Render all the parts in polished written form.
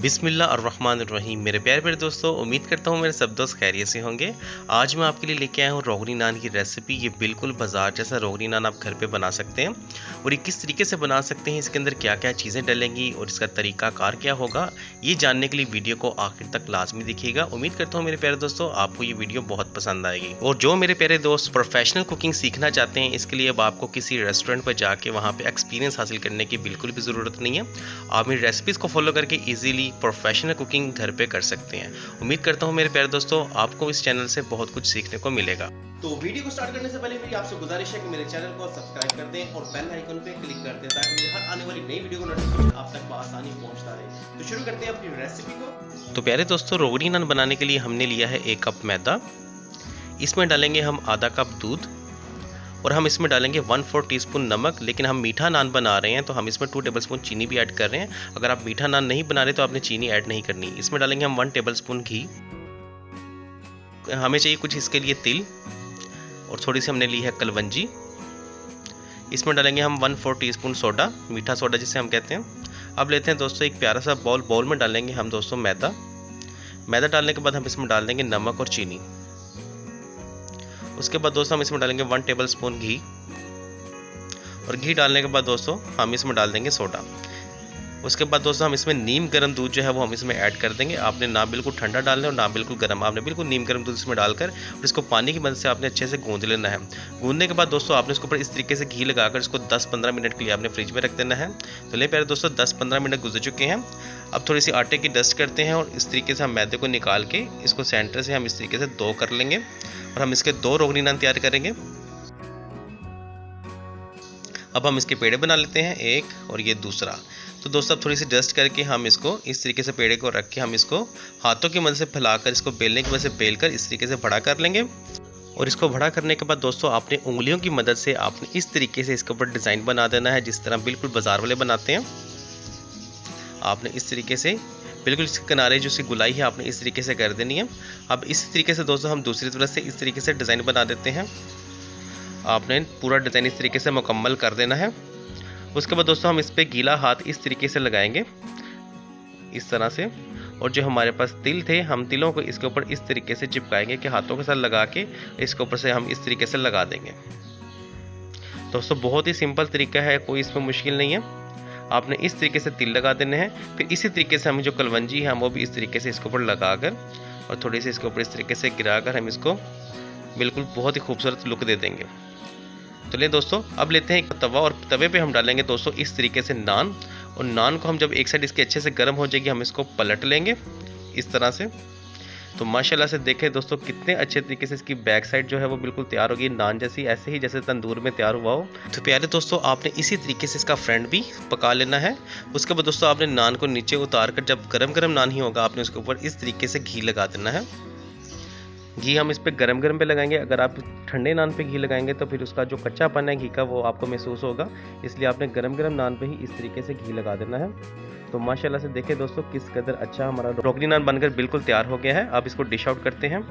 बिस्मिल्लाहिर्रहमानिर्रहीम। मेरे प्यारे प्यारे दोस्तों, उम्मीद करता हूँ मेरे सब दोस्त खैरियत से होंगे। आज मैं आपके लिए लेके आया हूँ रोगनी नान की रेसिपी। ये बिल्कुल बाजार जैसा रोगनी नान आप घर पे बना सकते हैं। और ये किस तरीके से बना सकते हैं, इसके अंदर क्या क्या चीज़ें डलेंगी और इसका तरीकाकार क्या होगा, ये जानने के लिए वीडियो को आखिर तक लाजमी देखिएगा। उम्मीद करता हूँ मेरे प्यारे दोस्तों आपको ये वीडियो बहुत पसंद आएगी। और जो मेरे प्यारे दोस्त प्रोफेशनल कुकिंग सीखना चाहते हैं, इसके लिए अब आपको किसी रेस्टोरेंट पर जाके वहाँ पे एक्सपीरियंस हासिल करने की बिल्कुल भी ज़रूरत नहीं है। आप मेरी रेसिपीज़ को फॉलो करके ईजिली प्रोफेशनल कुकिंग घर पे कर सकते हैं। उम्मीद करता हूँ मेरे प्यारे दोस्तों आपको इस चैनल से बहुत कुछ सीखने को मिलेगा। तो वीडियो को स्टार्ट करने से पहले मेरी आपसे गुजारिश है कि मेरे चैनल को सब्सक्राइब कर दें और बेल आइकन पे क्लिक कर दें ताकि मेरी हर आने वाली नई वीडियो का नोटिफिकेशन आप तक आसानी पहुंचता रहे। तो शुरू करते हैं अपनी रेसिपी को। तो प्यारे दोस्तों, रोगनी नान बनाने के लिए हमने लिया है 1 कप मैदा। इसमें डालेंगे हम आधा कप दूध और हम इसमें डालेंगे 1/4 टीस्पून नमक। लेकिन हम मीठा नान बना रहे हैं तो हम इसमें 2 टेबलस्पून चीनी भी ऐड कर रहे हैं। अगर आप मीठा नान नहीं बना रहे तो आपने चीनी ऐड नहीं करनी। इसमें डालेंगे हम 1 टेबलस्पून घी। हमें चाहिए कुछ इसके लिए तिल और थोड़ी सी हमने ली है कलवंजी। इसमें डालेंगे हम 1/4 टीस्पून सोडा, मीठा सोडा जिसे हम कहते हैं। अब लेते हैं दोस्तों एक प्यारा सा बाउल में डालेंगे हम दोस्तों मैदा डालने के बाद हम इसमें डाल देंगे नमक और चीनी। उसके बाद दोस्तों हम इसमें डालेंगे 1 टेबलस्पून घी और घी डालने के बाद दोस्तों हम इसमें डाल देंगे सोडा। उसके बाद दोस्तों हम इसमें नीम गर्म दूध जो है वो हम इसमें ऐड कर देंगे। आपने ना बिल्कुल ठंडा डालना है और ना बिल्कुल गर्म, आपने बिल्कुल नीम गर्म दूध इसमें डालकर और इसको पानी की मदद से आपने अच्छे से गूंद लेना है। गूंदने के बाद दोस्तों आपने इसके ऊपर इस तरीके से घी लगाकर इसको 10-15 मिनट के लिए आपने फ्रिज में रख देना है। तो ले प्यारे दोस्तों 10-15 मिनट गुजर चुके हैं। अब थोड़ी सी आटे की डस्ट करते हैं और इस तरीके से हम मैदे को निकाल के इसको सेंटर से हम इस तरीके से 2 कर लेंगे और हम इसके 2 रोगनी नान तैयार करेंगे। अब हम इसके पेड़े बना लेते हैं, एक और ये दूसरा। तो दोस्तों अब थोड़ी सी डस्ट करके हम इसको इस तरीके से पेड़े को रख के हम इसको हाथों की मदद से फैलाकर इसको बेलने की वजह से बेलकर इस तरीके से बड़ा कर लेंगे। और इसको बड़ा करने के बाद दोस्तों आपने उंगलियों की मदद से आपने इस तरीके से इसके ऊपर डिज़ाइन बना देना है, जिस तरह बिल्कुल बाजार वाले बनाते हैं। आपने इस तरीके से बिल्कुल इसके किनारे जो इसकी गुलाई है आपने इस तरीके से कर देनी है। अब इस तरीके से दोस्तों हम दूसरी तरफ से इस तरीके से डिज़ाइन बना देते हैं। आपने पूरा डिज़ाइन इस तरीके से मुकम्मल कर देना है। उसके बाद दोस्तों हम इस पर गीला हाथ इस तरीके से लगाएंगे इस तरह से, और जो हमारे पास तिल थे हम तिलों को इसके ऊपर इस तरीके से चिपकाएंगे कि हाथों के साथ लगा के इसके ऊपर से हम इस तरीके से लगा देंगे। दोस्तों बहुत ही सिंपल तरीका है, कोई इसमें मुश्किल नहीं है। आपने इस तरीके से तिल लगा देने हैं। फिर इसी तरीके से हम जो कलवंजी है हम वो भी इस तरीके से इसके ऊपर लगाकर और थोड़ी सी इसके ऊपर इस तरीके से गिराकर हम इसको बिल्कुल बहुत ही खूबसूरत लुक दे देंगे। तो ले दोस्तों अब लेते हैं एक तवा और तवे पे हम डालेंगे दोस्तों इस तरीके से नान। और नान को हम जब एक साइड इसके अच्छे से गर्म हो जाएगी हम इसको पलट लेंगे इस तरह से। तो माशाल्लाह से देखें दोस्तों कितने अच्छे तरीके से इसकी बैक साइड जो है वो बिल्कुल तैयार होगी, नान जैसी, ऐसे ही जैसे तंदूर में तैयार हुआ हो। तो प्यारे दोस्तों आपने इसी तरीके से इसका फ्रंट भी पका लेना है। उसके बाद दोस्तों आपने नान को नीचे उतार कर जब गरम गरम नान ही होगा आपने उसके ऊपर इस तरीके से घी लगा देना है। घी हम इस पे गरम गरम पे लगाएंगे। अगर आप ठंडे नान पे घी लगाएंगे तो फिर उसका जो कच्चापन है घी का वो आपको महसूस होगा, इसलिए आपने गरम गरम नान पे ही इस तरीके से घी लगा देना है। तो माशाल्लाह से देखें दोस्तों किस कदर अच्छा हमारा रोगनी नान बनकर बिल्कुल तैयार हो गया है। अब इसको डिश आउट करते हैं।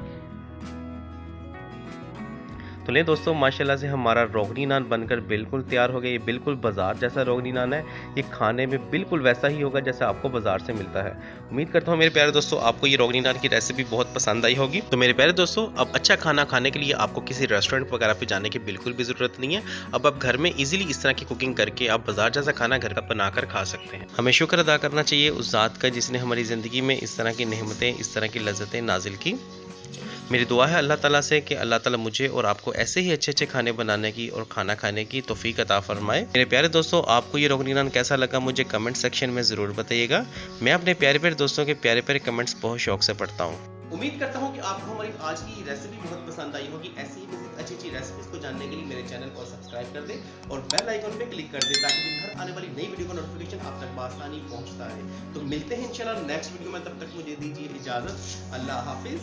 तो ले दोस्तों माशाल्लाह से हमारा रोगनी नान बनकर बिल्कुल तैयार हो गया। ये बिल्कुल बाजार जैसा रोगनी नान है, ये खाने में बिल्कुल वैसा ही होगा जैसा आपको बाजार से मिलता है। उम्मीद करता हूँ मेरे प्यारे दोस्तों आपको ये रोगनी नान की रेसिपी बहुत पसंद आई होगी। तो मेरे प्यारे दोस्तों अब अच्छा खाना खाने के लिए आपको किसी रेस्टोरेंट वगैरह पे जाने की बिल्कुल भी ज़रूरत नहीं है। अब आप घर में ईजिली इस तरह की कुकिंग करके आप बाजार जैसा खाना घर का बनाकर खा सकते हैं। हमें शुक्र अदा करना चाहिए उस ज़ात का जिसने हमारी ज़िंदगी में इस तरह की नेमतें, इस तरह की लज्जतें नाजिल की। मेरी दुआ है अल्लाह ताला से कि अल्लाह ताला मुझे और आपको ऐसे ही अच्छे अच्छे खाने बनाने की और खाना खाने की तौफीक अता फरमाए। मेरे प्यारे दोस्तों आपको ये रोगनी नान कैसा लगा मुझे कमेंट सेक्शन में ज़रूर बताइएगा। मैं अपने प्यारे प्यारे दोस्तों के प्यारे प्यारे कमेंट्स बहुत शौक से पढ़ता हूँ। उम्मीद करता हूँ कि आपको हमारी आज की रेसिपी बहुत पसंद आई होगी। ऐसी ही अच्छी अच्छी रेसिपीज को जानने के लिए मेरे चैनल को सब्सक्राइब कर दें और बेल आइकन पे क्लिक कर दें ताकि हर आने वाली नई वीडियो का नोटिफिकेशन आप तक आसानी पहुंचता है। तो मिलते हैं इंशाल्लाह नेक्स्ट वीडियो में, तब तक मुझे दीजिए इजाजत। अल्लाह हाफिज।